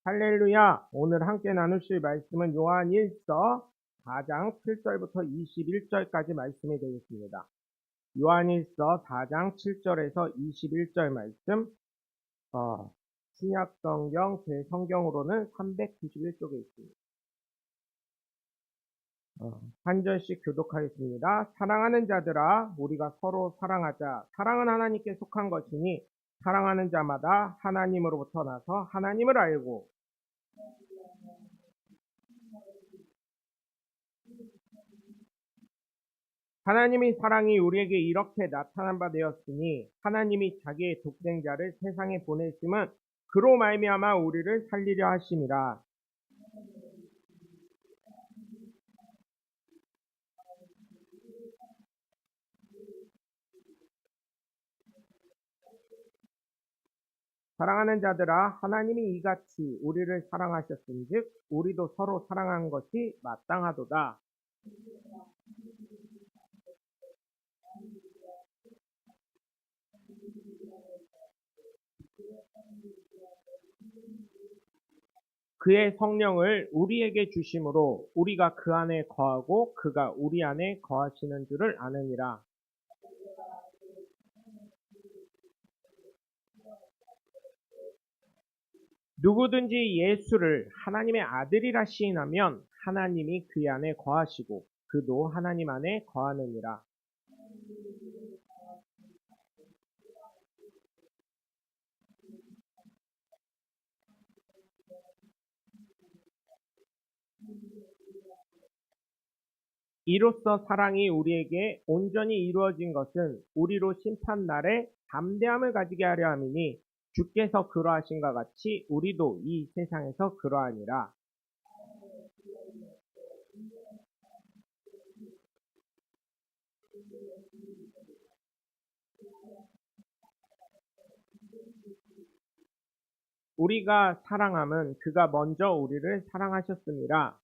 할렐루야! 오늘 함께 나누실 말씀은 요한일서 4장 7절부터 21절까지 말씀이 되겠습니다. 요한일서 4장 7절에서 21절 말씀, 신약성경 제 성경으로는 391쪽에 있습니다. 한 절씩 교독하겠습니다. 사랑하는 자들아, 우리가 서로 사랑하자. 사랑은 하나님께 속한 것이니 사랑하는 자마다 하나님으로부터 나서 하나님을 알고 하나님의 사랑이 우리에게 이렇게 나타난 바 되었으니 하나님이 자기의 독생자를 세상에 보내심은 그로 말미암아 우리를 살리려 하심이라. 사랑하는 자들아, 하나님이 이같이 우리를 사랑하셨은즉 우리도 서로 사랑한 것이 마땅하도다. 그의 성령을 우리에게 주심으로 우리가 그 안에 거하고 그가 우리 안에 거하시는 줄을 아느니라. 누구든지 예수를 하나님의 아들이라 시인하면 하나님이 그 안에 거하시고 그도 하나님 안에 거하느니라. 이로써 사랑이 우리에게 온전히 이루어진 것은 우리로 심판날에 담대함을 가지게 하려 함이니 주께서 그러하신가 같이 우리도 이 세상에서 그러하니라. 우리가 사랑함은 그가 먼저 우리를 사랑하셨습니다.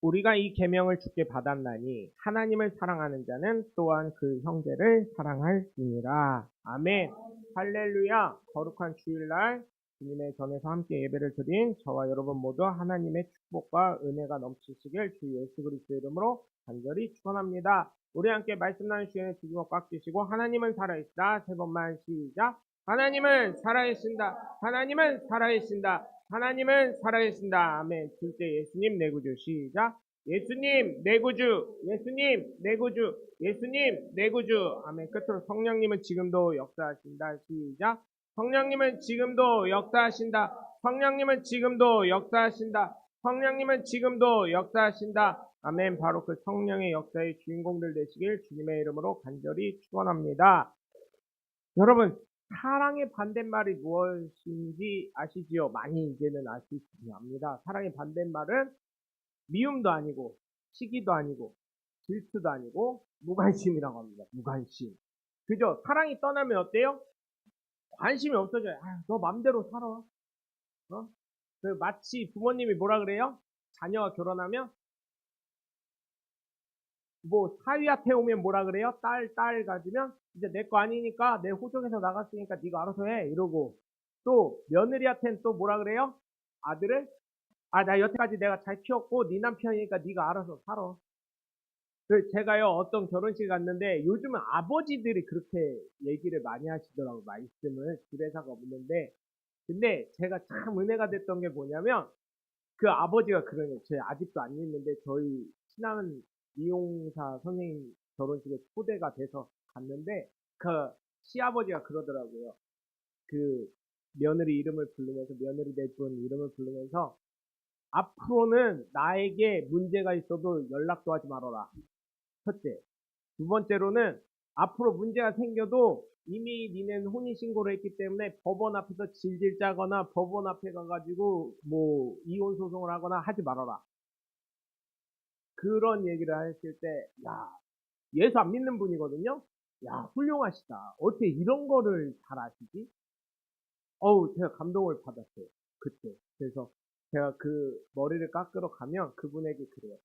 우리가 이 계명을 주께 받았나니 하나님을 사랑하는 자는 또한 그 형제를 사랑할지니라. 아멘. 할렐루야. 거룩한 주일날 주님의 전에서 함께 예배를 드린 저와 여러분 모두 하나님의 축복과 은혜가 넘치시길 주 예수 그리스도의 이름으로 간절히 축원합니다. 우리 함께 말씀 나눌 시간에 두 주먹 꽉 쥐시고 하나님은 살아계시다. 세 번만 시작. 하나님은 살아계신다. 하나님은 살아계신다. 하나님은 살아계신다. 아멘. 둘째 예수님 내 구주 시작. 예수님 내 구주, 예수님 내 구주, 예수님 내 구주. 아멘. 끝으로 성령님은 지금도 역사하신다. 시작. 성령님은 지금도 역사하신다. 성령님은 지금도 역사하신다. 성령님은 지금도 역사하신다. 아멘. 바로 그 성령의 역사의 주인공들 되시길 주님의 이름으로 간절히 축원합니다. 여러분, 사랑의 반대말이 무엇인지 아시지요? 많이 이제는 아시합니다. 사랑의 반대말은 미움도 아니고 시기도 아니고 질투도 아니고 무관심이라고 합니다. 무관심. 그죠? 사랑이 떠나면 어때요? 관심이 없어져요. 아, 너 맘대로 살아. 그 마치 부모님이 뭐라 그래요? 자녀가 결혼하면 뭐 사위한테 오면 뭐라 그래요? 딸 가지면 이제 내 거 아니니까 내 호적에서 나갔으니까 네가 알아서 해 이러고 또 며느리한테는 또 뭐라 그래요? 아들을 나 여태까지 내가 잘 키웠고 네 남편이니까 네가 알아서 살아. 그 제가요 어떤 결혼식 갔는데 요즘은 아버지들이 그렇게 얘기를 많이 하시더라고요. 말씀을 집에서가 없는데 근데 제가 참 은혜가 됐던 게 뭐냐면 그 아버지가 그러네요. 제 아직도 안 읽는데 저희 친한 미용사 선생님 결혼식에 초대가 돼서 갔는데 그 시아버지가 그러더라고요. 그 며느리 이름을 부르면서 며느리 될 분 이름을 부르면서 앞으로는 나에게 문제가 있어도 연락도 하지 말아라. 첫째. 두 번째로는 앞으로 문제가 생겨도 이미 니네는 혼인신고를 했기 때문에 법원 앞에서 질질 짜거나 법원 앞에 가가지고 뭐 이혼 소송을 하거나 하지 말아라. 그런 얘기를 했을 때, 야, 예수 안 믿는 분이거든요? 야, 훌륭하시다. 어떻게 이런 거를 잘 아시지? 어우, 제가 감동을 받았어요. 그때. 그래서 제가 그 머리를 깎으러 가면 그분에게 그래요.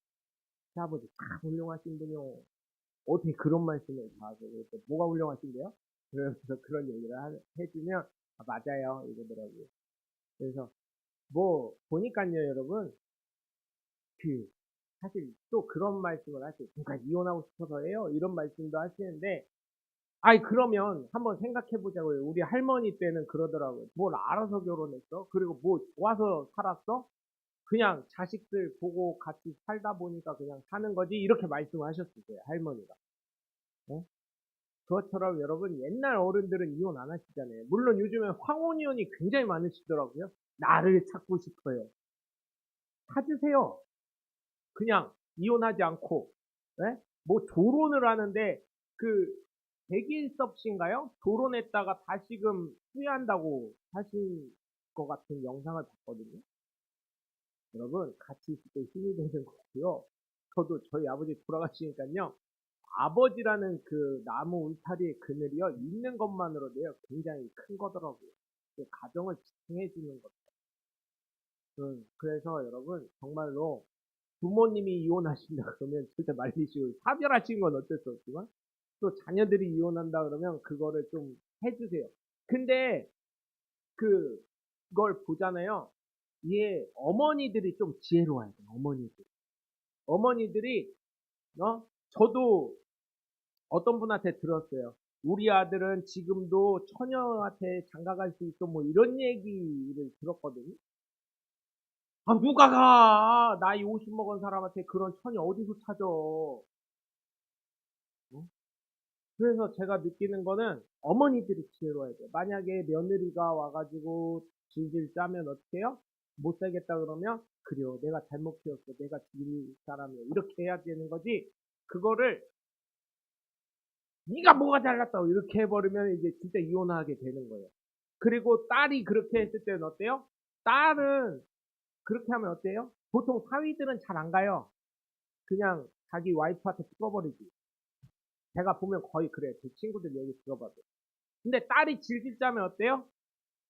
시아버지 참 훌륭하신 분이요. 어떻게 그런 말씀을 다 하세요? 그랬더니 뭐가 훌륭하신데요? 그러면서 그런 얘기를 해주면 아, 맞아요 이러더라고요. 그래서 뭐 보니까요 여러분 그 사실 또 그런 말씀을 하세요. 그러니까 이혼하고 싶어서예요. 이런 말씀도 하시는데 아이 그러면 한번 생각해 보자고요. 우리 할머니 때는 그러더라고요. 뭘 알아서 결혼했어? 그리고 뭐 좋아서 살았어? 그냥 자식들 보고 같이 살다 보니까 그냥 사는 거지 이렇게 말씀하셨어요 할머니가. 어? 그것처럼 여러분 옛날 어른들은 이혼 안 하시잖아요. 물론 요즘에 황혼이혼이 굉장히 많으시더라고요. 나를 찾고 싶어요. 찾으세요. 그냥 이혼하지 않고. 예? 뭐 조론을 하는데 그 백일섭 씨인가요? 조론했다가 다시금 후회한다고 하신 것 같은 영상을 봤거든요. 여러분 같이 있을 때 힘이 되는 거고요. 저도 저희 아버지 돌아가시니까요. 아버지라는 그 나무 울타리의 그늘이요. 있는 것만으로도요. 굉장히 큰 거더라고요. 그 가정을 지탱해 주는 것. 그래서 여러분 정말로 부모님이 이혼하신다 그러면 절대 말리시고 사별하신 건 어쩔 수 없지만 또 자녀들이 이혼한다 그러면 그거를 좀 해주세요. 근데 그걸 보잖아요. 이게 어머니들이 좀 지혜로워야 돼요. 어머니들. 어머니들이 저도 어떤 분한테 들었어요. 우리 아들은 지금도 처녀한테 장가갈 수 있어 뭐 이런 얘기를 들었거든요. 아 누가 가 나이 50 먹은 사람한테 그런 처녀 어디서 찾아. 어? 그래서 제가 느끼는 거는 어머니들이 지혜로워야 돼요. 만약에 며느리가 와가지고 질질 짜면 어떻게 해요? 못 살겠다 그러면 그래요 내가 잘못 키웠어 내가 죽일 사람이야 이렇게 해야 되는 거지. 그거를 네가 뭐가 잘났다고 이렇게 해버리면 이제 진짜 이혼하게 되는 거예요. 그리고 딸이 그렇게 했을 때는 어때요? 딸은 그렇게 하면 어때요? 보통 사위들은 잘 안 가요. 그냥 자기 와이프한테 풀어버리지. 제가 보면 거의 그래요. 제 친구들 얘기 들어봐도. 근데 딸이 질질 짜면 어때요?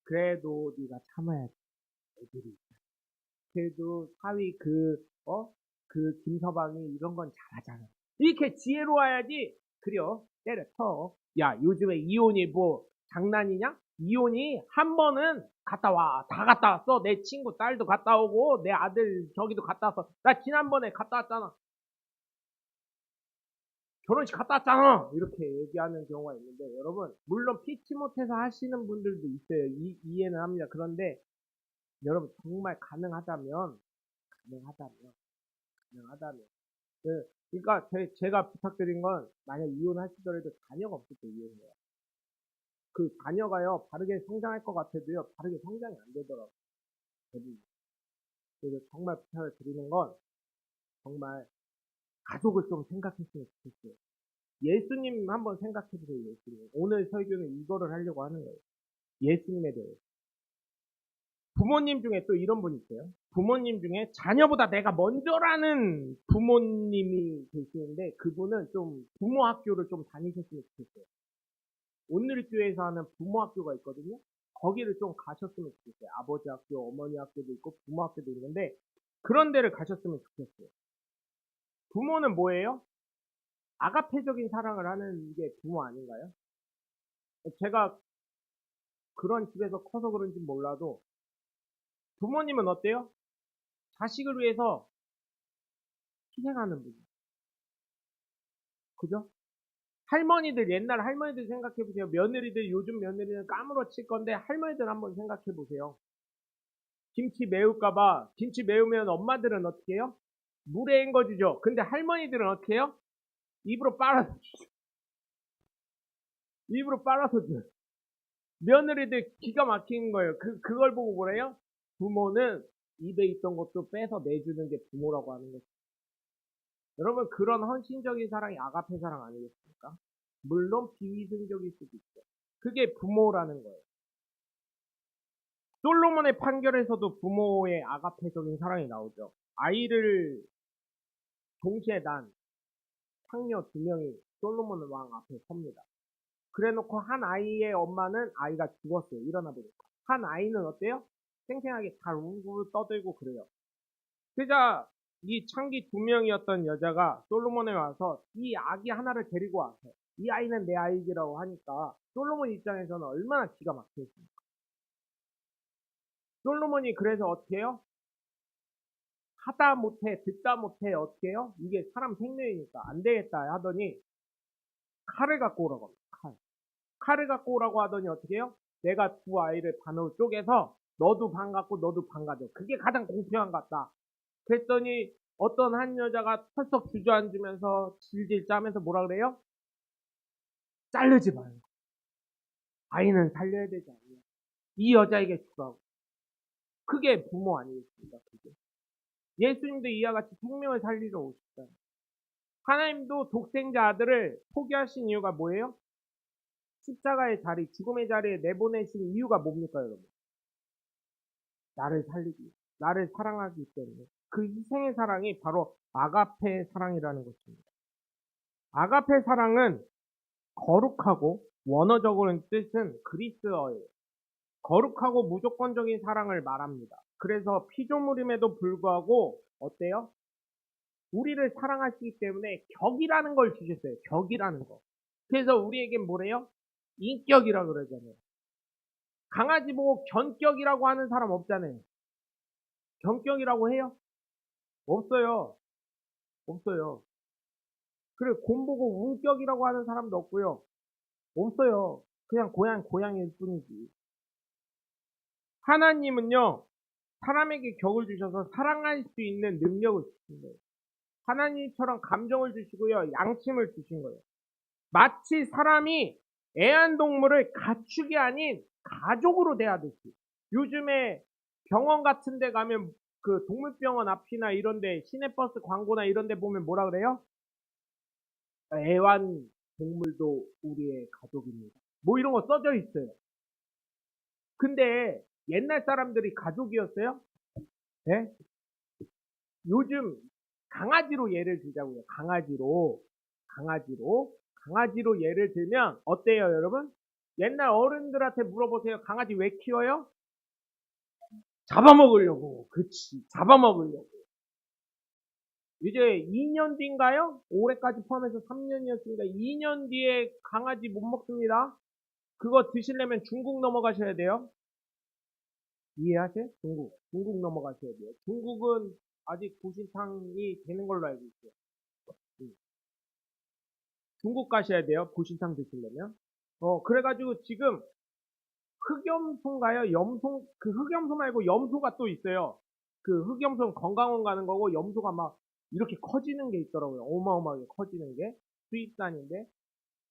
그래도 네가 참아야지. 애들이 있다. 그래도 사위 그 김서방이 이런 건 잘하잖아. 이렇게 지혜로워야지. 그래요. 때려쳐. 야 요즘에 이혼이 뭐 장난이냐? 이혼이 한 번은 갔다 와. 다 갔다 왔어. 내 친구 딸도 갔다 오고 내 아들 저기도 갔다 왔어. 나 지난번에 갔다 왔잖아. 결혼식 갔다 왔잖아. 이렇게 얘기하는 경우가 있는데 여러분 물론 피치 못해서 하시는 분들도 있어요. 이해는 합니다. 그런데 여러분 정말 가능하다면 그러니까 제가 부탁드린 건 만약 이혼하시더라도 자녀가 없을 때 이혼해요. 그 자녀가요 바르게 성장할 것 같아도요 바르게 성장이 안 되더라고요. 대부분. 그래서 정말 부탁을 드리는 건 정말 가족을 좀 생각했으면 좋겠어요. 예수님 한번 생각해 보세요. 예수님. 오늘 설교는 이거를 하려고 하는 거예요. 예수님에 대해. 부모님 중에 또 이런 분 있어요. 부모님 중에 자녀보다 내가 먼저라는 부모님이 계시는데 그분은 좀 부모 학교를 좀 다니셨으면 좋겠어요. 오늘교회에서 하는 부모 학교가 있거든요. 거기를 좀 가셨으면 좋겠어요. 아버지 학교, 어머니 학교도 있고 부모 학교도 있는데 그런 데를 가셨으면 좋겠어요. 부모는 뭐예요? 아가페적인 사랑을 하는 게 부모 아닌가요? 제가 그런 집에서 커서 그런지 몰라도 부모님은 어때요? 자식을 위해서 희생하는 분. 그죠? 할머니들, 옛날 할머니들 생각해보세요. 며느리들, 요즘 며느리는 까무러칠 건데, 할머니들 한번 생각해보세요. 김치 매울까봐, 김치 매우면 엄마들은 어떻게 해요? 물에 헹궈주죠. 근데 할머니들은 어떻게 해요? 입으로 빨아서, 입으로 빨아서 줘요. 며느리들 기가 막히는 거예요. 그걸 보고 뭐래요? 부모는 입에 있던 것도 빼서 내주는 게 부모라고 하는 거죠. 여러분, 그런 헌신적인 사랑이 아가페 사랑 아니겠습니까? 물론 비이성적일 수도 있죠. 그게 부모라는 거예요. 솔로몬의 판결에서도 부모의 아가페적인 사랑이 나오죠. 아이를 동시에 난 창녀 2명이 솔로몬 왕 앞에 섭니다. 그래놓고 한 아이의 엄마는 아이가 죽었어요. 일어나 보니까. 한 아이는 어때요? 생생하게 잘 울고 떠들고 그래요. 그러자 이 창기 2명이었던 여자가 솔로몬에 와서 이 아기 하나를 데리고 와서 이 아이는 내 아이지라고 하니까 솔로몬 입장에서는 얼마나 기가 막혔습니까? 솔로몬이 그래서 어떻게 해요? 하다 못해 듣다 못해 어떻게 해요? 이게 사람 생명이니까 안 되겠다 하더니 칼을 갖고 오라고 합니다. 칼을 갖고 오라고 하더니 어떻게 해요? 내가 두 아이를 반으로 쪼개서 너도 반 갖고 너도 반 가져. 그게 가장 공평한 것 같다. 그랬더니 어떤 한 여자가 털썩 주저앉으면서 질질 짜면서 뭐라 그래요? 자르지 말고 아이는 살려야 되지 않냐. 이 여자에게 주라고. 그게 부모 아니겠습니까? 그게. 예수님도 이와 같이 생명을 살리러 오셨다. 하나님도 독생자 아들을 포기하신 이유가 뭐예요? 십자가의 자리, 죽음의 자리에 내보내신 이유가 뭡니까, 여러분? 나를 살리기, 나를 사랑하기 때문에. 그 희생의 사랑이 바로 아가페 사랑이라는 것입니다. 아가페 사랑은 거룩하고 원어적으로는 뜻은 그리스어예요. 거룩하고 무조건적인 사랑을 말합니다. 그래서 피조물임에도 불구하고 어때요? 우리를 사랑하시기 때문에 격이라는 걸 주셨어요. 격이라는 거. 그래서 우리에겐 뭐래요? 인격이라 그러잖아요. 강아지 보고 견격이라고 하는 사람 없잖아요. 견격이라고 해요? 없어요. 없어요. 그래 곰 보고 운격이라고 하는 사람도 없고요. 없어요. 그냥 고양이일 뿐이지. 하나님은요. 사람에게 격을 주셔서 사랑할 수 있는 능력을 주신 거예요. 하나님처럼 감정을 주시고요. 양심을 주신 거예요. 마치 사람이 애완동물을 가축이 아닌 가족으로 대하듯이. 요즘에 병원 같은 데 가면 그 동물병원 앞이나 이런 데 시내버스 광고나 이런 데 보면 뭐라 그래요? 애완동물도 우리의 가족입니다. 뭐 이런 거 써져 있어요. 근데 옛날 사람들이 가족이었어요? 네? 요즘 강아지로 예를 들자고요. 강아지로 예를 들면 어때요, 여러분? 옛날 어른들한테 물어보세요. 강아지 왜 키워요? 잡아먹으려고. 그치. 잡아먹으려고. 이제 2년 뒤인가요? 올해까지 포함해서 3년이었으니까 2년 뒤에 강아지 못 먹습니다. 그거 드시려면 중국 넘어가셔야 돼요. 이해하세요? 중국 넘어가셔야 돼요. 중국은 아직 보신탕이 되는 걸로 알고 있어요. 중국 가셔야 돼요. 보신탕 드시려면. 그래가지고 지금 흑염소인가요? 그 흑염소 말고 염소가 또 있어요. 그 흑염소는 건강원 가는 거고 염소가 막 이렇게 커지는 게 있더라고요. 어마어마하게 커지는 게. 수입산인데.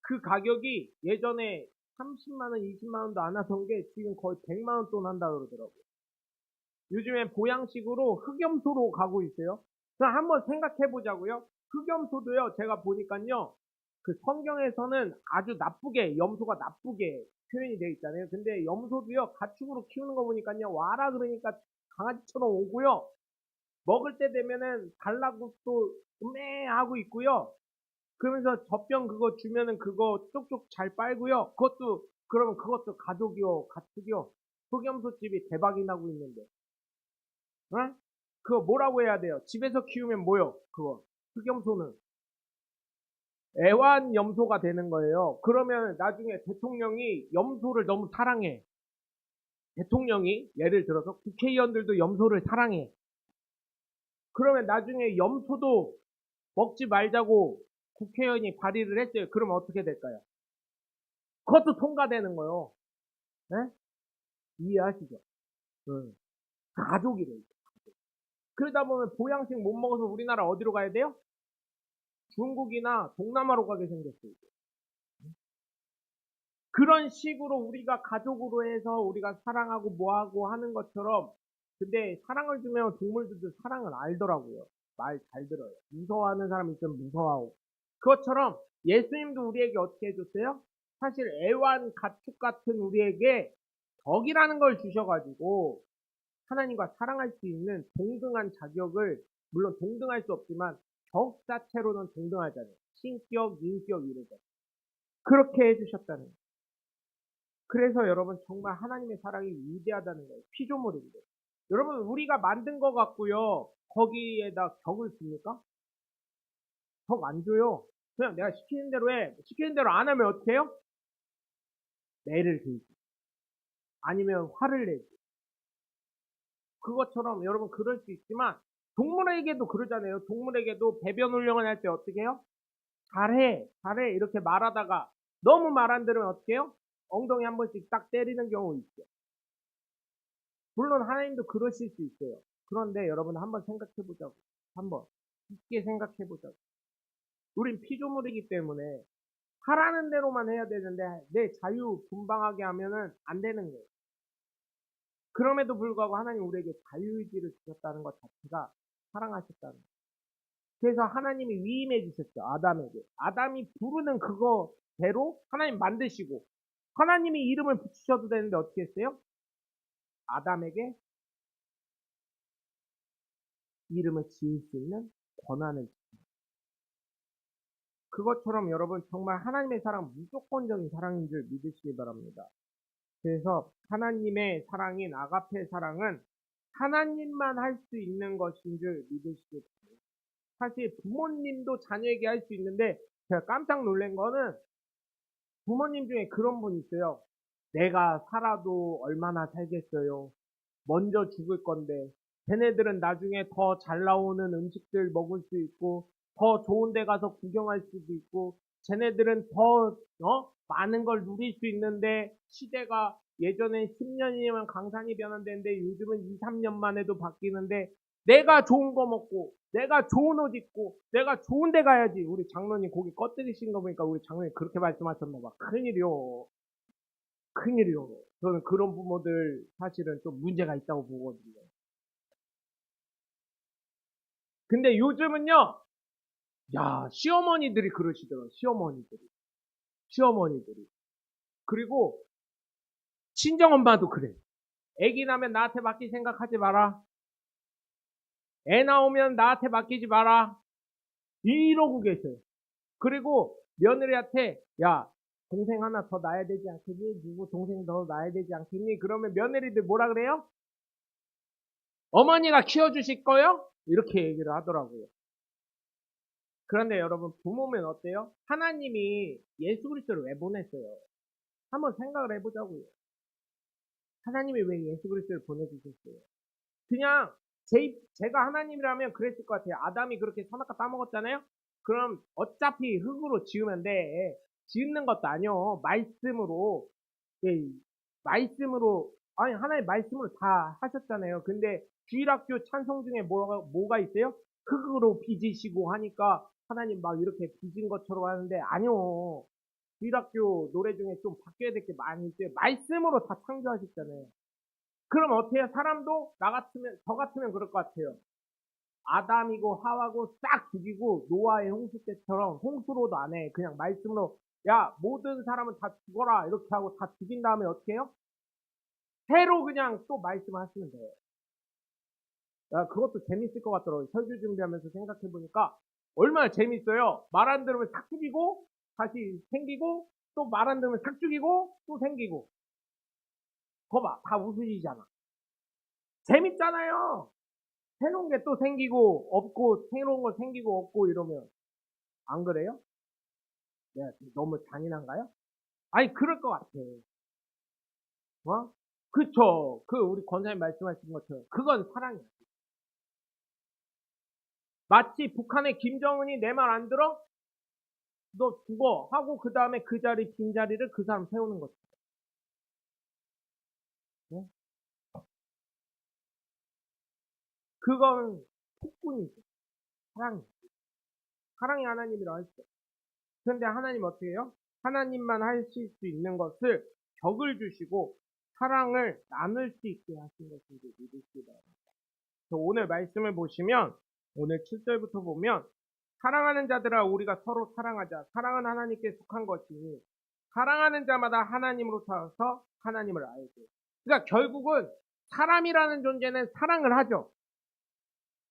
그 가격이 예전에 30만원, 20만원도 안 하던 게 지금 거의 100만원 돈 한다 그러더라고요. 요즘에 보양식으로 흑염소로 가고 있어요. 그럼 한번 생각해 보자고요. 흑염소도요, 제가 보니까요, 그 성경에서는 아주 나쁘게, 염소가 나쁘게 표현이 되어 있잖아요. 근데 염소도요, 가축으로 키우는 거 보니까요, 와라 그러니까 강아지처럼 오고요, 먹을 때 되면은 달라고 또 음메하고 있고요. 그러면서 젖병 그거 주면은 그거 쪽쪽 잘 빨고요. 그러면 그것도 가족이요, 가축이요. 흑염소집이 대박이 나고 있는데. 응? 그거 뭐라고 해야 돼요? 집에서 키우면 뭐요? 그거. 흑염소는. 애완염소가 되는 거예요. 그러면 나중에 대통령이 염소를 너무 사랑해. 대통령이 예를 들어서 국회의원들도 염소를 사랑해. 그러면 나중에 염소도 먹지 말자고 국회의원이 발의를 했어요. 그러면 어떻게 될까요? 그것도 통과되는 거예요. 네? 이해하시죠? 응. 가족이래요. 그러다 보면 보양식 못 먹어서 우리나라 어디로 가야 돼요? 중국이나 동남아로 가게 생겼어요. 그런 식으로 우리가 가족으로 해서 우리가 사랑하고 뭐하고 하는 것처럼 근데 사랑을 주면 동물들도 사랑을 알더라고요. 말 잘 들어요. 무서워하는 사람이 있으면 무서워하고. 그것처럼 예수님도 우리에게 어떻게 해줬어요? 사실 애완 가축 같은 우리에게 덕이라는 걸 주셔가지고 하나님과 사랑할 수 있는 동등한 자격을 물론 동등할 수 없지만 적 자체로는 동등하잖아요. 신격, 인격 이러죠. 그렇게 해주셨다는 거예요. 그래서 여러분 정말 하나님의 사랑이 위대하다는 거예요. 피조물인데. 여러분 우리가 만든 거 같고요. 거기에다 격을 줍니까? 격 안 줘요. 그냥 내가 시키는 대로 해. 시키는 대로 안 하면 어떻게 해요? 매를 들지. 아니면 화를 내지. 그것처럼 여러분 그럴 수 있지만 동물에게도 그러잖아요. 동물에게도 배변 훈련을 할 때 어떻게 해요? 잘해, 잘해 이렇게 말하다가 너무 말 안 들으면 어떻게 해요? 엉덩이 한 번씩 딱 때리는 경우 있죠. 물론 하나님도 그러실 수 있어요. 그런데 여러분 한번 생각해 보자고. 한번 깊게 생각해 보자고. 우린 피조물이기 때문에 하라는 대로만 해야 되는데 내 자유 분방하게 하면은 안 되는 거예요. 그럼에도 불구하고 하나님 우리에게 자유의지를 주셨다는 것 자체가 사랑하셨다는 거예요. 그래서 하나님이 위임해 주셨죠. 아담에게. 아담이 부르는 그거대로 하나님 만드시고 하나님이 이름을 붙이셔도 되는데 어떻게 했어요? 아담에게 이름을 지을 수 있는 권한을 주셨어요. 그것처럼 여러분 정말 하나님의 사랑 무조건적인 사랑인 줄 믿으시기 바랍니다. 그래서 하나님의 사랑인 아가페 사랑은 하나님만 할 수 있는 것인 줄 믿으시기 바랍니다. 사실 부모님도 자녀에게 할 수 있는데 제가 깜짝 놀란 거는 부모님 중에 그런 분 있어요. 내가 살아도 얼마나 살겠어요. 먼저 죽을 건데 걔네들은 나중에 더 잘 나오는 음식들 먹을 수 있고 더 좋은 데 가서 구경할 수도 있고 쟤네들은 더 많은 걸 누릴 수 있는데 시대가 예전에 10년이면 강산이 변환되는데 요즘은 2, 3년만 해도 바뀌는데 내가 좋은 거 먹고 내가 좋은 옷 입고 내가 좋은 데 가야지. 우리 장로님 고기 꺼뜨리신 거 보니까 우리 장로님 그렇게 말씀하셨나 봐. 큰일이요. 큰일이요. 저는 그런 부모들 사실은 좀 문제가 있다고 보거든요. 근데 요즘은요, 야, 시어머니들이 그러시더라고요. 시어머니들이. 시어머니들이. 그리고 친정엄마도 그래. 애기 나면 나한테 맡길 생각하지 마라. 애 나오면 나한테 맡기지 마라. 이러고 계세요. 그리고 며느리한테 야, 동생 하나 더 낳아야 되지 않겠니? 누구 동생 더 낳아야 되지 않겠니? 그러면 며느리들 뭐라 그래요? 어머니가 키워주실 거요? 이렇게 얘기를 하더라고요. 그런데 여러분 부모면 어때요? 하나님이 예수 그리스도를 왜 보냈어요? 한번 생각을 해보자고요. 하나님이 왜 예수 그리스도를 보내주셨어요? 그냥 제가 하나님이라면 그랬을 것 같아요. 아담이 그렇게 선악과 따먹었잖아요? 그럼 어차피 흙으로 지으면 돼. 지은 것도 아니요. 말씀으로. 예, 말씀으로 아니 하나님 말씀으로 다 하셨잖아요. 근데 주일학교 찬송 중에 뭐가 있어요? 흙으로 빚으시고 하니까 하나님 막 이렇게 빚은 것처럼 하는데 아니요. 주일학교 노래 중에 좀 바뀌어야 될 게 많이 있어요. 말씀으로 다 창조하셨잖아요. 그럼 어때요? 사람도 저 같으면 그럴 것 같아요. 아담이고 하와고 싹 죽이고 노아의 홍수 때처럼 홍수로도 안 해. 그냥 말씀으로 야 모든 사람은 다 죽어라 이렇게 하고 다 죽인 다음에 어떻게 해요? 새로 그냥 또 말씀하시면 돼요. 야, 그것도 재밌을 것 같더라고요. 설교 준비하면서 생각해보니까 얼마나 재밌어요. 말 안 들으면 싹 죽이고 다시 생기고 또 말 안 들으면 싹 죽이고 또 생기고 거봐 다 웃으시잖아. 재밌잖아요. 새로운 게 또 생기고 없고 새로운 거 생기고 없고 이러면 안 그래요? 네, 너무 잔인한가요? 아니 그럴 것 같아. 어? 그쵸. 그 우리 권사님 말씀하신 것처럼 그건 사랑이야. 마치 북한의 김정은이 내 말 안 들어? 너 죽어 하고 그 다음에 그 자리 빈자리를 그 사람 세우는 거지. 네? 그건 폭군이지. 사랑이. 사랑이 하나님이라 했어. 그런데 하나님 어떻게 해요? 하나님만 하실 수 있는 것을 격을 주시고 사랑을 나눌 수 있게 하신 것인지 믿으시기 바랍니다. 오늘 말씀을 보시면 오늘 7절부터 보면 사랑하는 자들아 우리가 서로 사랑하자. 사랑은 하나님께 속한 것이니 사랑하는 자마다 하나님으로부터 하나님을 알고. 그러니까 결국은 사람이라는 존재는 사랑을 하죠.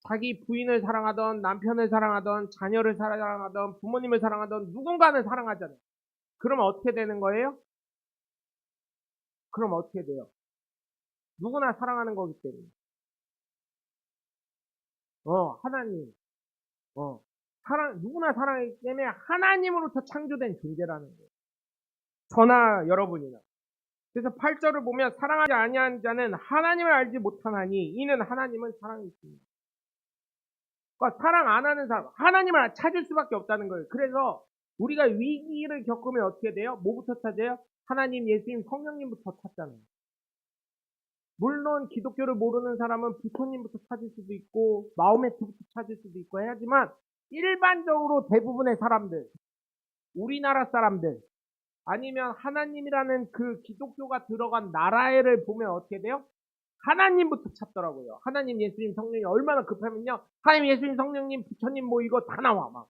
자기 부인을 사랑하던 남편을 사랑하던 자녀를 사랑하던 부모님을 사랑하던 누군가는 사랑하잖아요. 그러면 어떻게 되는 거예요? 그럼 어떻게 돼요? 누구나 사랑하는 거기 때문에. 하나님. 누구나 사랑하기 때문에 하나님으로부터 창조된 존재라는 거예요. 저나 여러분이나. 그래서 8절을 보면 사랑하지 아니하는 자는 하나님을 알지 못하나니 이는 하나님은 사랑이 있습니다. 그러니까 사랑 안 하는 사람, 하나님을 찾을 수밖에 없다는 거예요. 그래서 우리가 위기를 겪으면 어떻게 돼요? 뭐부터 찾아요? 하나님, 예수님, 성령님부터 찾잖아요. 물론 기독교를 모르는 사람은 부처님부터 찾을 수도 있고 마호메트부터 찾을 수도 있고 해야지만 일반적으로 대부분의 사람들, 우리나라 사람들 아니면 하나님이라는 그 기독교가 들어간 나라를 보면 어떻게 돼요? 하나님부터 찾더라고요. 하나님, 예수님, 성령이 얼마나 급하면요. 하나님, 예수님, 성령님, 부처님 뭐 이거 다 나와 막.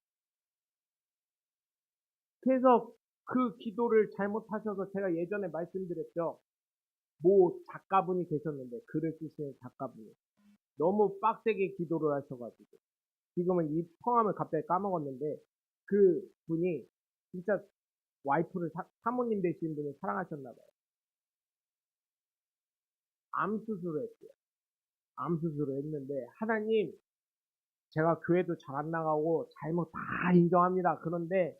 그래서 그 기도를 잘못하셔서 제가 예전에 말씀드렸죠. 모 작가분이 계셨는데 글을 쓰시는 작가분이 너무 빡세게 기도를 하셔가지고 지금은 이 성함을 갑자기 까먹었는데 그 분이 진짜 와이프를 사모님 되신 분을 사랑하셨나봐요. 암 수술을 했어요. 암 수술을 했는데 하나님 제가 교회도 잘 안 나가고 잘못 다 인정합니다. 그런데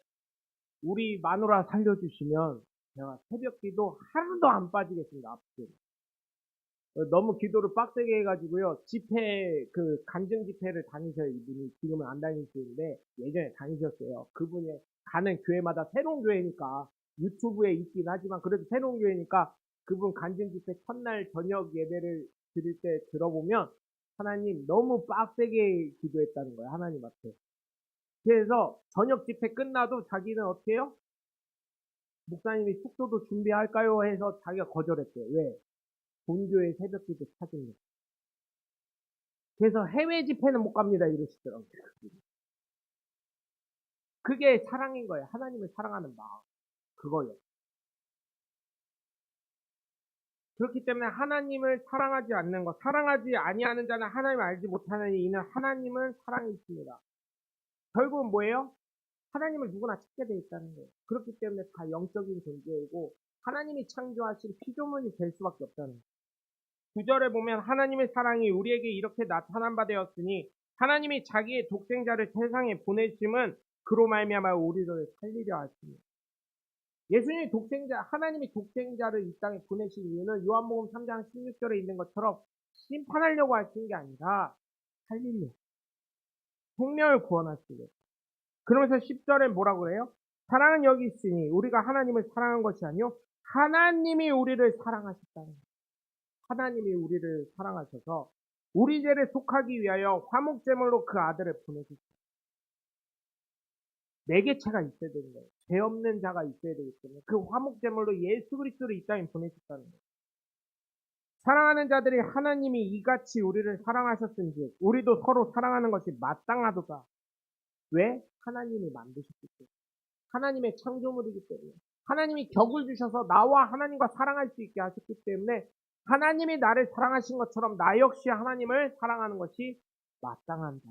우리 마누라 살려주시면 제가 새벽기도 하루도 안 빠지겠습니다. 앞으로. 너무 기도를 빡세게 해가지고요. 집회, 간증 집회를 다니셔요. 이분이 지금은 안 다니시는데 예전에 다니셨어요. 그분이 가는 교회마다 새로운 교회니까 유튜브에 있긴 하지만 그래도 새로운 교회니까 그분 간증 집회 첫날 저녁 예배를 드릴 때 들어보면 하나님 너무 빡세게 기도했다는 거예요. 하나님 앞에. 그래서 저녁 집회 끝나도 자기는 어떻게 해요? 목사님이 숙소도 준비할까요? 해서 자기가 거절했대요. 왜? 본교의 새벽기도 찾으면. 그래서 해외 집회는 못 갑니다. 이러시더라고요. 그게 사랑인 거예요. 하나님을 사랑하는 마음. 그거요. 그렇기 때문에 하나님을 사랑하지 않는 것, 사랑하지 아니하는 자는 하나님을 알지 못하느니 이는 하나님은 사랑이 있습니다. 결국은 뭐예요? 하나님을 누구나 찾게 돼 있다는 거예요. 그렇기 때문에 다 영적인 존재이고 하나님이 창조하신 피조물이 될 수밖에 없다는 거예요. 9절에 보면 하나님의 사랑이 우리에게 이렇게 나타난 바 되었으니 하나님이 자기의 독생자를 세상에 보내심은 그로 말미암아 우리를 살리려 하십니다. 예수님이 하나님이 독생자를 이 땅에 보내신 이유는 요한복음 3장 16절에 있는 것처럼 심판하려고 하신 게 아니라 살리려고. 생명을 구원하시려고. 그러면서 10절에 뭐라고 그래요? 사랑은 여기 있으니 우리가 하나님을 사랑한 것이 아니요 하나님이 우리를 사랑하셨다는 거예요. 하나님이 우리를 사랑하셔서 우리 죄를 속하기 위하여 화목제물로 그 아들을 보내주셨어요. 매개체가 있어야 되는 거예요. 죄 없는 자가 있어야 되기 때문에 그 화목제물로 예수 그리스도를 이 땅에 보내셨다는 거예요. 사랑하는 자들이 하나님이 이같이 우리를 사랑하셨은지 우리도 서로 사랑하는 것이 마땅하도다. 왜? 하나님이 만드셨기 때문에. 하나님의 창조물이기 때문에. 하나님이 격을 주셔서 나와 하나님과 사랑할 수 있게 하셨기 때문에 하나님이 나를 사랑하신 것처럼 나 역시 하나님을 사랑하는 것이 마땅한 자.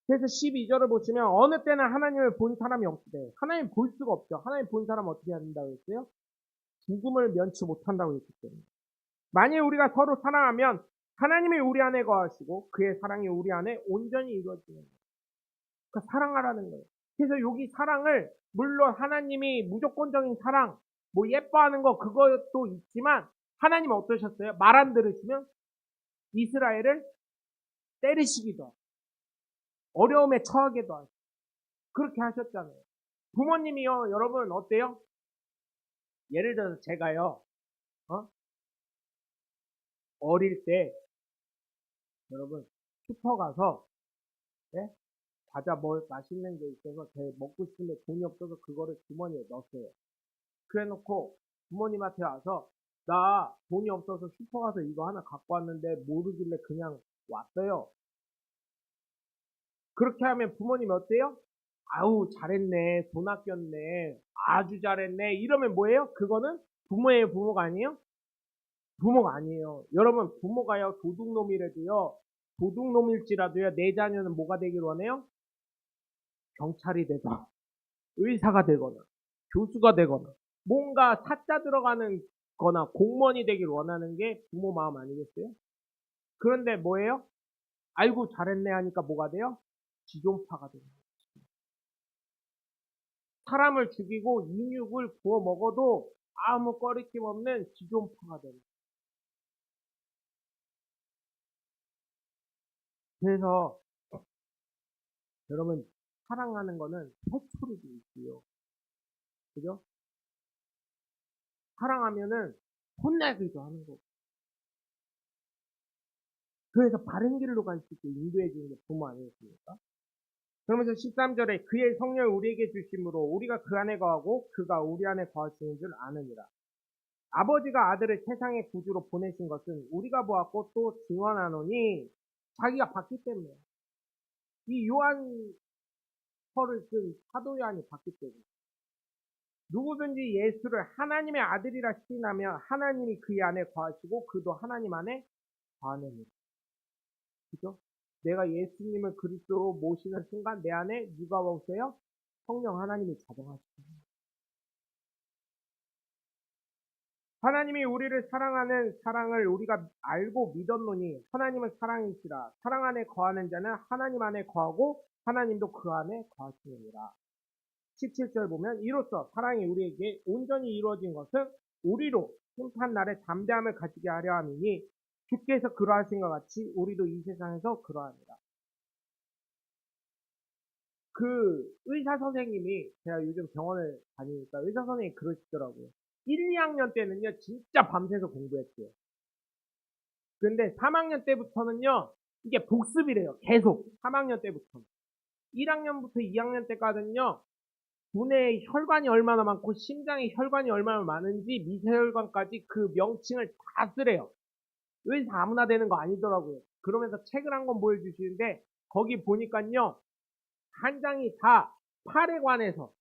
그래서 12절을 보시면 어느 때는 하나님을 본 사람이 없대. 하나님 볼 수가 없죠. 하나님 본 사람은 어떻게 한다고 했어요? 죽음을 면치 못한다고 했기 때문에. 만일 우리가 서로 사랑하면 하나님이 우리 안에 거하시고 그의 사랑이 우리 안에 온전히 이루어지는 거예요. 그러니까 사랑하라는 거예요. 그래서 여기 사랑을 물론 하나님이 무조건적인 사랑, 뭐 예뻐하는 거 그것도 있지만 하나님은 어떠셨어요? 말 안 들으시면 이스라엘을 때리시기도 하고 어려움에 처하게도 하고 그렇게 하셨잖아요. 부모님이요 여러분 어때요? 예를 들어서 제가요 어릴 때 여러분 슈퍼 가서 네? 과자 뭐 맛있는 게 있어서 제 먹고 싶은데 돈이 없어서 그거를 주머니에 넣었어요. 그래놓고 부모님한테 와서 나 돈이 없어서 슈퍼 가서 이거 하나 갖고 왔는데 모르길래 그냥 왔어요. 그렇게 하면 부모님 어때요? 아우 잘했네, 돈 아꼈네, 아주 잘했네 이러면 뭐예요? 그거는 부모예요, 부모가 아니에요? 부모가 아니에요. 여러분 부모가요 도둑놈이라도요, 도둑놈일지라도요 내 자녀는 뭐가 되길 원해요? 경찰이 되거나 의사가 되거나 교수가 되거나 뭔가 사자 들어가는 거나 공무원이 되길 원하는 게 부모 마음 아니겠어요? 그런데 뭐예요? 아이고 잘했네 하니까 뭐가 돼요? 지존파가 돼요. 사람을 죽이고 인육을 구워 먹어도 아무 꺼리낌 없는 지존파가 돼요. 그래서 여러분 사랑하는 거는 해초리도 있고요. 그죠? 사랑하면은 혼내기도 하는 거고. 그래서 바른 길로 갈 수 있게 인도해 주는 게 부모 아니겠습니까? 그러면서 13절에 그의 성령을 우리에게 주심으로 우리가 그 안에 거하고 그가 우리 안에 거하시는 줄 아느니라. 아버지가 아들을 세상의 구주로 보내신 것은 우리가 보았고 또 증언하노니 자기가 봤기 때문에 이 요한서를 쓴 사도 요한이 봤기 때문에 누구든지 예수를 하나님의 아들이라 시인하면 하나님이 그의 안에 거하시고 그도 하나님 안에 거하느니라. 그죠? 내가 예수님을 그리스도로 모시는 순간 내 안에 누가 오세요? 성령 하나님이 자정하시고 하나님이 우리를 사랑하는 사랑을 우리가 알고 믿었노니 하나님은 사랑이시라. 사랑 안에 거하는 자는 하나님 안에 거하고 하나님도 그 안에 거하시느니라. 17절 보면 이로써 사랑이 우리에게 온전히 이루어진 것은 우리로 심판 날에 담대함을 가지게 하려 함이니 주께서 그러하신 것 같이 우리도 이 세상에서 그러하니라. 그 의사 선생님이 제가 요즘 병원을 다니니까 의사 선생님이 그러시더라고요. 1, 2학년 때는요 진짜 밤새서 공부했대요. 근데 3학년 때부터는요 이게 복습이래요. 계속 3학년 때부터 1학년부터 2학년 때까지는요 두뇌에 혈관이 얼마나 많고 심장에 혈관이 얼마나 많은지 미세혈관까지 그 명칭을 다 쓰래요. 의사 아무나 되는 거 아니더라고요. 그러면서 책을 한 권 보여주시는데 거기 보니까요 한 장이 다 팔에 관해서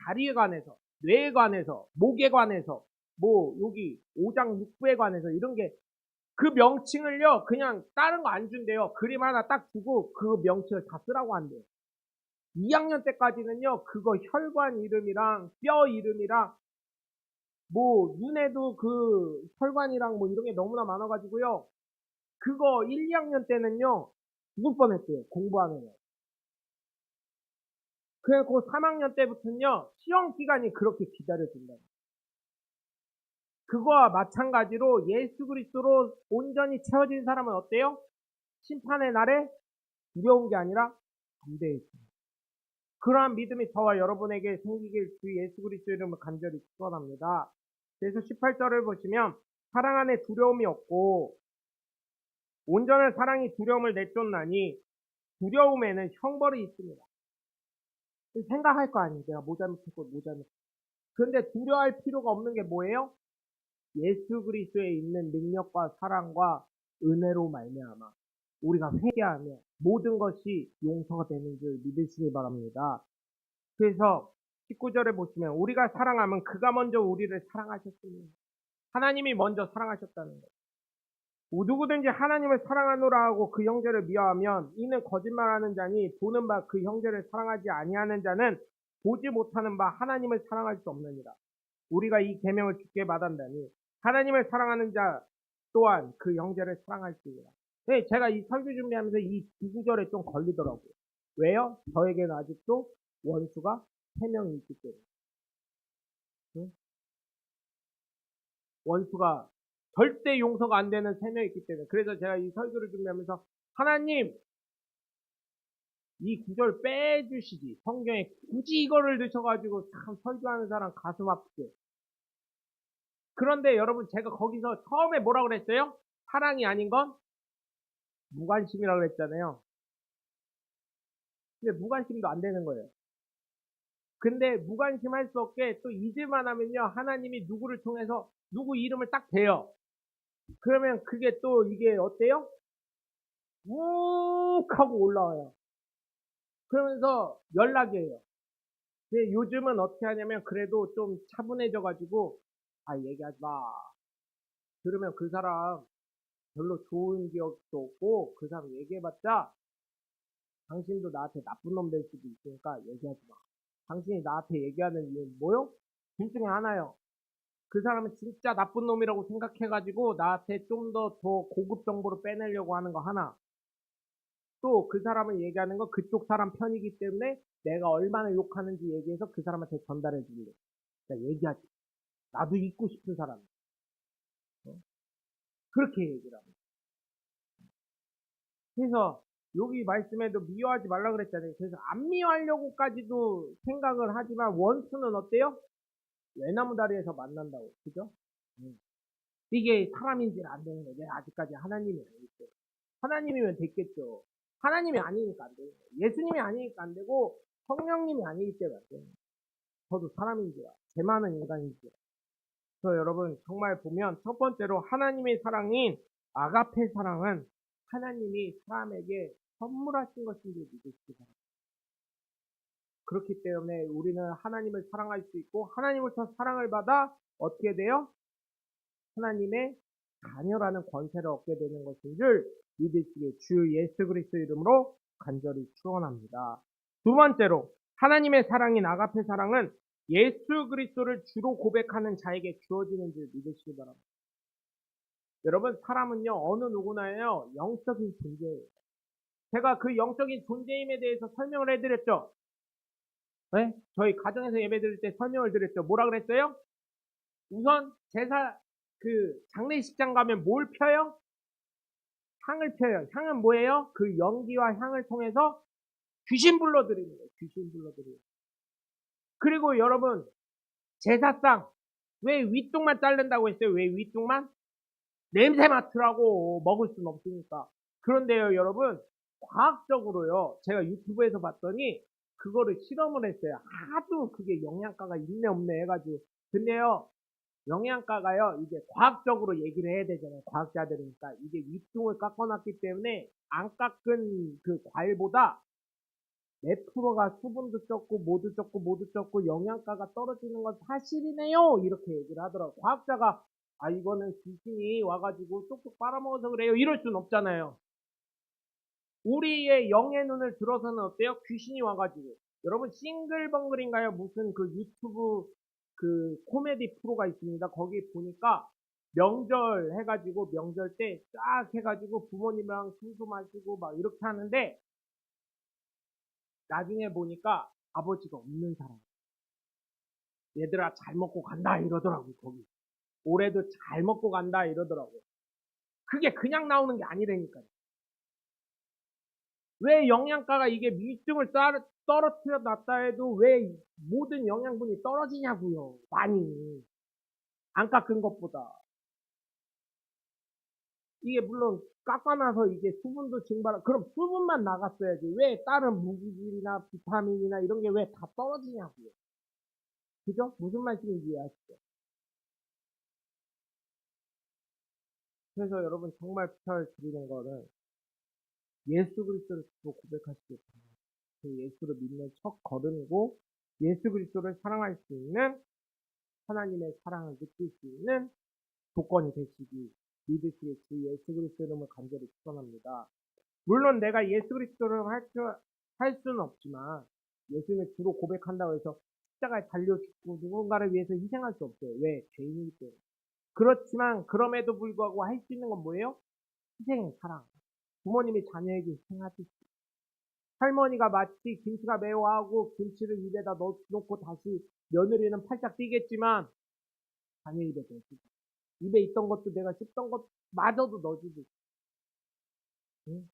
다리에 관해서 뇌에 관해서 목에 관해서 뭐 여기 오장 육부에 관해서 이런 게 그 명칭을요 그냥 다른 거 안 준대요. 그림 하나 딱 주고 그 명칭을 다 쓰라고 한대요. 2학년 때까지는요 그거 혈관 이름이랑 뼈 이름이랑 뭐 눈에도 그 혈관이랑 뭐 이런 게 너무나 많아가지고요 그거 1, 2학년 때는요 죽을 뻔했대요. 공부하면요. 그래서 3학년 때부터는요 시험 기간이 그렇게 기다려진다. 그거와 마찬가지로 예수 그리스도로 온전히 채워진 사람은 어때요? 심판의 날에 두려운 게 아니라 담대해집니다. 그러한 믿음이 저와 여러분에게 생기길 주 예수 그리스도 이름을 간절히 축원합니다. 그래서 18절을 보시면 사랑 안에 두려움이 없고 온전한 사랑이 두려움을 내쫓나니 두려움에는 형벌이 있습니다. 생각할 거 아니에요. 내가 뭐 잘못했고 뭐 잘못했고. 그런데 두려워할 필요가 없는 게 뭐예요? 예수 그리스도에 있는 능력과 사랑과 은혜로 말미암아 우리가 회개하며 모든 것이 용서가 되는 줄 믿으시기 바랍니다. 그래서 19절에 보시면 우리가 사랑하면 그가 먼저 우리를 사랑하셨습니다. 하나님이 먼저 사랑하셨다는 거예요. 누구든지 하나님을 사랑하노라 하고 그 형제를 미워하면 이는 거짓말하는 자니 보는 바 그 형제를 사랑하지 아니하는 자는 보지 못하는 바 하나님을 사랑할 수 없느니라. 우리가 이 계명을 주께 받았다니 하나님을 사랑하는 자 또한 그 형제를 사랑할지니라. 네, 제가 이 설교 준비하면서 이 두 구절에 좀 걸리더라고요. 왜요? 저에게는 아직도 원수가 3명이 있기 때문에. 응? 원수가 절대 용서가 안 되는 3명이 있기 때문에. 그래서 제가 이 설교를 준비하면서 하나님 이 구절 빼주시지. 성경에 굳이 이거를 넣으셔가지고 참 설교하는 사람 가슴 아프게. 그런데 여러분 제가 거기서 처음에 뭐라고 그랬어요? 사랑이 아닌 건 무관심이라고 그랬잖아요. 근데 무관심도 안 되는 거예요. 근데 무관심할 수 없게 또 잊을만 하면요. 하나님이 누구를 통해서 누구 이름을 딱 대요. 그러면 그게 또 이게 어때요? 욱 하고 올라와요. 그러면서 연락이 해요. 근데 요즘은 어떻게 하냐면 그래도 좀 차분해져가지고 아 얘기하지 마. 그러면 그 사람 별로 좋은 기억도 없고 그 사람 얘기해봤자 당신도 나한테 나쁜 놈 될 수도 있으니까 얘기하지 마. 당신이 나한테 얘기하는 이유는 뭐요? 둘 중에 하나요. 그 사람은 진짜 나쁜 놈이라고 생각해가지고 나한테 좀 더 고급 정보를 빼내려고 하는 거 하나. 또 그 사람을 얘기하는 건 그쪽 사람 편이기 때문에 내가 얼마나 욕하는지 얘기해서 그 사람한테 전달해 줄래. 그러니까 얘기하지. 나도 잊고 싶은 사람. 어? 그렇게 얘기를 합니다. 그래서 여기 말씀에도 미워하지 말라 그랬잖아요. 그래서 안 미워하려고까지도 생각을 하지만 원수는 어때요? 외나무 다리에서 만난다고. 그죠? 이게 사람인지는 안 되는 거죠. 아직까지 하나님이 아니죠. 하나님이면 됐겠죠. 하나님이 아니니까 안 돼요. 예수님이 아니니까 안 되고 성령님이 아니기 때문에 안 돼요. 저도 사람인지라 제 많은 인간인지라. 그래서 여러분 정말 보면 첫 번째로 하나님의 사랑인 아가페 사랑은 하나님이 사람에게 선물하신 것인지 믿으시기 바랍니다. 그렇기 때문에 우리는 하나님을 사랑할 수 있고 하나님으로부터 사랑을 받아 어떻게 돼요? 하나님의 자녀라는 권세를 얻게 되는 것인 줄 믿으시기에 주 예수 그리스도 이름으로 간절히 축원합니다. 두 번째로 하나님의 사랑인 아가페 사랑은 예수 그리스도를 주로 고백하는 자에게 주어지는 줄 믿으시기 바랍니다. 여러분 사람은요 어느 누구나요 영적인 존재예요. 제가 그 영적인 존재임에 대해서 설명을 해드렸죠. 네? 저희 가정에서 예배 드릴 때 설명을 드렸죠. 뭐라 그랬어요? 우선 제사 장례식장 가면 뭘 펴요? 향을 펴요. 향은 뭐예요? 그 연기와 향을 통해서 귀신 불러들이는 거예요. 귀신 불러들이는 거예요. 그리고 여러분 제사상 왜 윗둥만 자른다고 했어요? 왜 윗둥만? 냄새 맡으라고 먹을 수는 없으니까. 그런데요 여러분 과학적으로요 제가 유튜브에서 봤더니 그거를 실험을 했어요. 하도 그게 영양가가 있네 없네 해가지고. 근데요 영양가가요 이제 과학적으로 얘기를 해야 되잖아요. 과학자들이니까 이게 윗둥을 깎아놨기 때문에 안 깎은 그 과일보다 몇 프로가 수분도 적고 모두 적고 영양가가 떨어지는 건 사실이네요. 이렇게 얘기를 하더라고요. 과학자가 이거는 귀신이 와가지고 쪽쪽 빨아먹어서 그래요. 이럴 순 없잖아요. 우리의 영의 눈을 들어서는 어때요? 귀신이 와가지고. 여러분 싱글벙글인가요? 무슨 그 유튜브 그 코미디 프로가 있습니다. 거기 보니까 명절 해가지고 명절 때 쫙 해가지고 부모님이랑 술도 마시고 막 이렇게 하는데 나중에 보니까 아버지가 없는 사람. 얘들아 잘 먹고 간다 이러더라고요. 거기. 올해도 잘 먹고 간다 이러더라고요. 그게 그냥 나오는 게 아니라니까요. 왜 영양가가 이게 밑둥을 떨어뜨려 놨다 해도 왜 모든 영양분이 떨어지냐고요. 많이. 안 깎은 것보다. 이게 물론 깎아놔서 이게 수분도 증발, 그럼 수분만 나갔어야지. 왜 다른 무기질이나 비타민이나 이런 게 왜 다 떨어지냐고요. 그죠? 무슨 말씀인지 이해하시죠? 그래서 여러분 정말 부탁을 드리는 거는 예수 그리스도를 주로 고백하시기 바랍니다. 그 예수를 믿는 첫 걸음이고 예수 그리스도를 사랑할 수 있는 하나님의 사랑을 느낄 수 있는 조건이 되시기 믿으시기에 주 예수 그리스도 이름을 간절히 축원합니다. 물론 내가 예수 그리스도를 할 수는 없지만 예수님을 주로 고백한다고 해서 십자가에 달려 죽고 누군가를 위해서 희생할 수 없어요. 왜? 죄인이기 때문에. 그렇지만 그럼에도 불구하고 할 수 있는 건 뭐예요? 희생의 사랑. 부모님이 자녀에게 희생하듯이. 할머니가 마치 김치가 매워하고 김치를 입에다 넣고 다시 며느리는 팔짝 뛰겠지만 자녀 입에 넣어주고 입에 있던 것도 내가 씹던 것마저도 넣어주듯이. 응?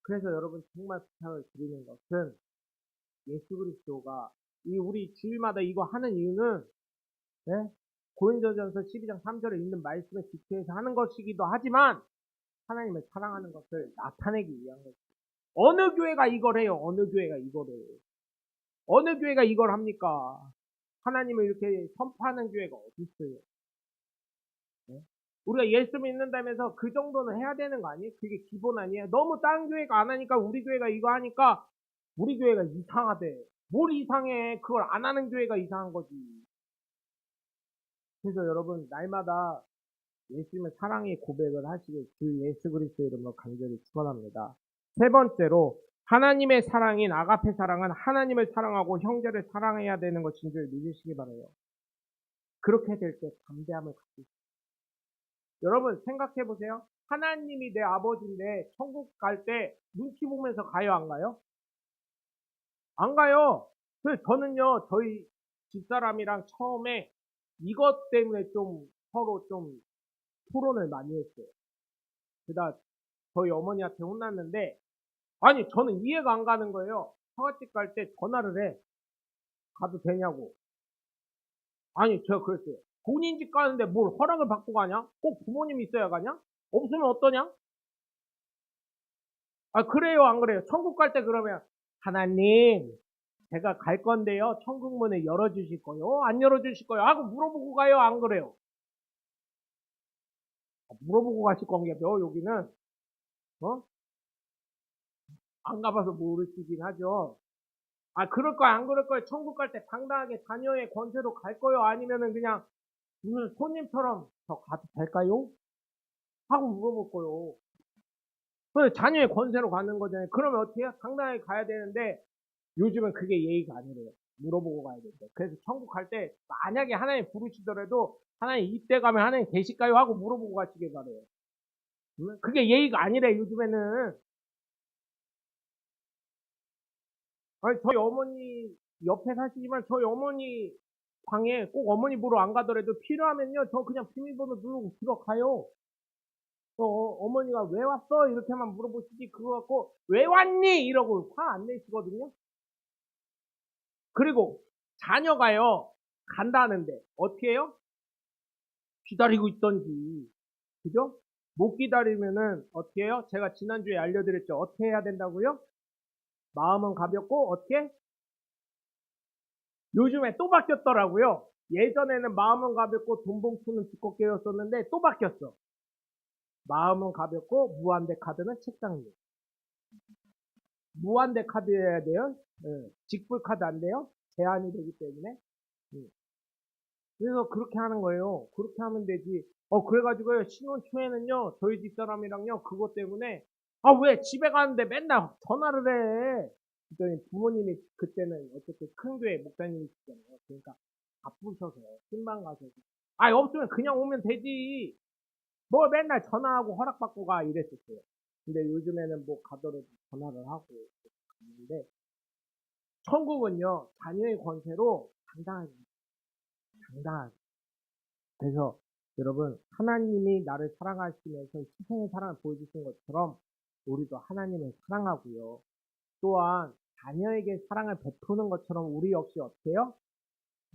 그래서 여러분 정말 부탁을 드리는 것은 예수 그리스도가 우리 주일마다 이거 하는 이유는 네? 고린도전서 12장 3절에 있는 말씀에 기초해서 하는 것이기도 하지만 하나님을 사랑하는 것을 나타내기 위한 것이에요. 어느 교회가 이걸 해요? 어느 교회가 이걸 해요? 어느 교회가 이걸 합니까? 하나님을 이렇게 선포하는 교회가 어디 있어요? 네? 우리가 예수 믿는다면서 그 정도는 해야 되는 거 아니에요? 그게 기본 아니에요? 너무 다른 교회가 안 하니까 우리 교회가 이거 하니까 우리 교회가 이상하대. 뭘 이상해? 그걸 안 하는 교회가 이상한 거지. 그래서 여러분 날마다 예수님의 사랑의 고백을 하시길 주 예수 그리스도 이름으로 간절히 축원합니다. 세 번째로 하나님의 사랑인 아가페 사랑은 하나님을 사랑하고 형제를 사랑해야 되는 것인 줄 믿으시기 바라요. 그렇게 될 때 담대함을 갖고 있어요. 여러분 생각해 보세요. 하나님이 내 아버지인데 천국 갈 때 눈치 보면서 가요, 안 가요? 안 가요. 그래서 저는요, 저희 집사람이랑 처음에 이것 때문에 좀 서로 좀 토론을 많이 했어요. 그러다 저희 어머니한테 혼났는데, 아니, 저는 이해가 안 가는 거예요. 처갓집 갈 때 전화를 해. 가도 되냐고. 아니, 제가 그랬어요. 본인 집 가는데 뭘 허락을 받고 가냐? 꼭 부모님 있어야 가냐? 없으면 어떠냐? 아, 그래요, 안 그래요? 천국 갈 때 그러면, 하나님, 제가 갈 건데요. 천국 문을 열어주실 거요? 안 열어주실 거요? 하고 물어보고 가요, 안 그래요? 물어보고 가실 건가요, 여기는? 어? 안 가봐서 모르시긴 하죠. 아, 그럴 거야, 안 그럴 거야? 천국 갈 때 당당하게 자녀의 권세로 갈 거요? 아니면은 그냥 무슨 손님처럼 저 가도 될까요? 하고 물어볼 거요. 그 자녀의 권세로 가는 거잖아요. 그러면 어떻게 해요? 당당하게 가야 되는데 요즘은 그게 예의가 아니래요. 물어보고 가야 된대. 그래서 천국 갈 때 만약에 하나님 부르시더라도 하나님 이때 가면 하나님 계실까요? 하고 물어보고 가시길 바래요. 그게 예의가 아니래 요즘에는. 아니 저희 어머니 옆에 사시지만 저희 어머니 방에 꼭 어머니 보러 안 가더라도 필요하면요 저 그냥 비밀번호 누르고 들어가요. 어머니가 왜 왔어? 이렇게만 물어보시지 그거 갖고 왜 왔니? 이러고 화 안 내시거든요. 그리고 자녀가요 간다는데 어떻게 해요? 기다리고 있던지 그죠? 못 기다리면은 어떻게 해요? 제가 지난주에 알려드렸죠. 어떻게 해야 된다고요? 마음은 가볍고 어떻게? 요즘에 또 바뀌었더라고요. 예전에는 마음은 가볍고 돈 봉투는 두껍게였었는데 또 바뀌었어. 마음은 가볍고 무한대 카드는 책상 위에. 무한대 카드여야 돼요. 예, 직불 카드 안 돼요. 제한이 되기 때문에. 예. 그래서 그렇게 하는 거예요. 그렇게 하면 되지. 그래가지고요, 신혼 초에는요, 저희 집사람이랑요, 그것 때문에, 아, 왜 집에 가는데 맨날 전화를 해? 그랬더니 부모님이 그때는 어쨌든 큰 교회 목사님이시잖아요. 그러니까 바쁘셔서, 신방 가셔서. 아, 없으면 그냥 오면 되지. 뭐 맨날 전화하고 허락받고 가, 이랬었어요. 근데 요즘에는 뭐 가더라도 전화를 하고 갔는데, 천국은요, 자녀의 권세로 당당하게, 당당하게. 그래서 여러분 하나님이 나를 사랑하시면서 희생의 사랑을 보여주신 것처럼 우리도 하나님을 사랑하고요. 또한 자녀에게 사랑을 베푸는 것처럼 우리 역시 어때요?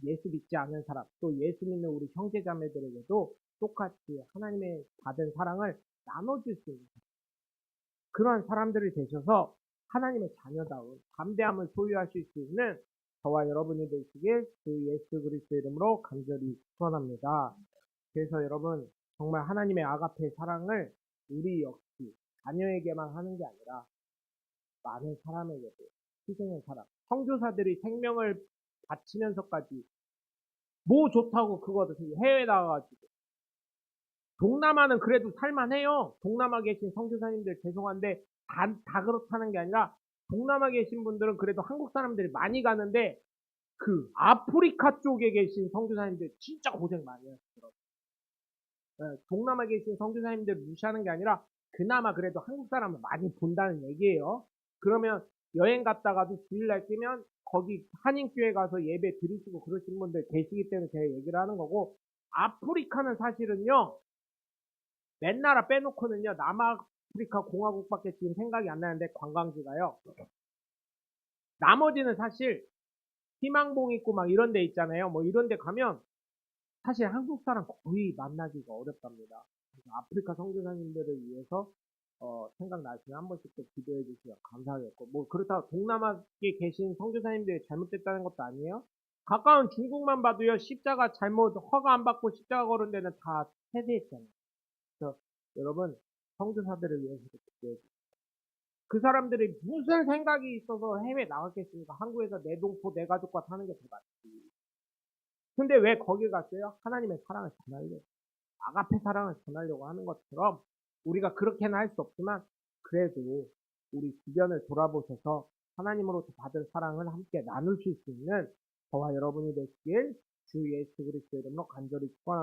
예수 믿지 않는 사람 또 예수 믿는 우리 형제자매들에게도 똑같이 하나님의 받은 사랑을 나눠줄 수 있는 그러한 사람들이 되셔서 하나님의 자녀다운 담대함을 소유하실 수 있는 저와 여러분이 되시길 주 예수 그리스도 이름으로 간절히 축원합니다. 그래서 여러분 정말 하나님의 아가페 사랑을 우리 역시 자녀에게만 하는 게 아니라 많은 사람에게도 희생의 사랑 선교사들이 생명을 바치면서까지 뭐 좋다고 그거 해외 나가가지고 동남아는 그래도 살만해요. 동남아 계신 선교사님들 죄송한데 다 그렇다는 게 아니라 동남아 계신 분들은 그래도 한국 사람들이 많이 가는데 그 아프리카 쪽에 계신 선교사님들 진짜 고생 많이 하시더라고요. 동남아 계신 선교사님들 무시하는 게 아니라 그나마 그래도 한국 사람을 많이 본다는 얘기예요. 그러면 여행 갔다가도 주일날 끼면 거기 한인교회 가서 예배 드리시고 그러신 분들 계시기 때문에 제가 얘기를 하는 거고 아프리카는 사실은요 맨 나라 빼놓고는요 남아프리카 공화국밖에 지금 생각이 안 나는데 관광지가요 나머지는 사실 희망봉 있고 막 이런 데 있잖아요 뭐 이런 데 가면 사실 한국 사람 거의 만나기가 어렵답니다. 그래서 아프리카 선교사님들을 위해서 생각나시면 한 번씩 또 기도해 주시면 감사하겠고 뭐 그렇다고 동남아에 계신 선교사님들이 잘못됐다는 것도 아니에요. 가까운 중국만 봐도요 십자가 잘못 허가 안 받고 십자가 걸은 데는 다 폐쇄했잖아요. 그래서 여러분 선교사들을 위해서 기도해 주세요. 그 사람들이 무슨 생각이 있어서 해외 나갔겠습니까? 한국에서 내 동포 내 가족과 사는 게 더 낫지. 근데 왜 거기 갔어요? 하나님의 사랑을 전하려고. 아가페 사랑을 전하려고 하는 것처럼 우리가 그렇게는 할 수 없지만 그래도 우리 주변을 돌아보셔서 하나님으로부터 받은 사랑을 함께 나누실 수 있는 저와 여러분이 되시길 주 예수 그리스도 이름으로 간절히 축원합니다.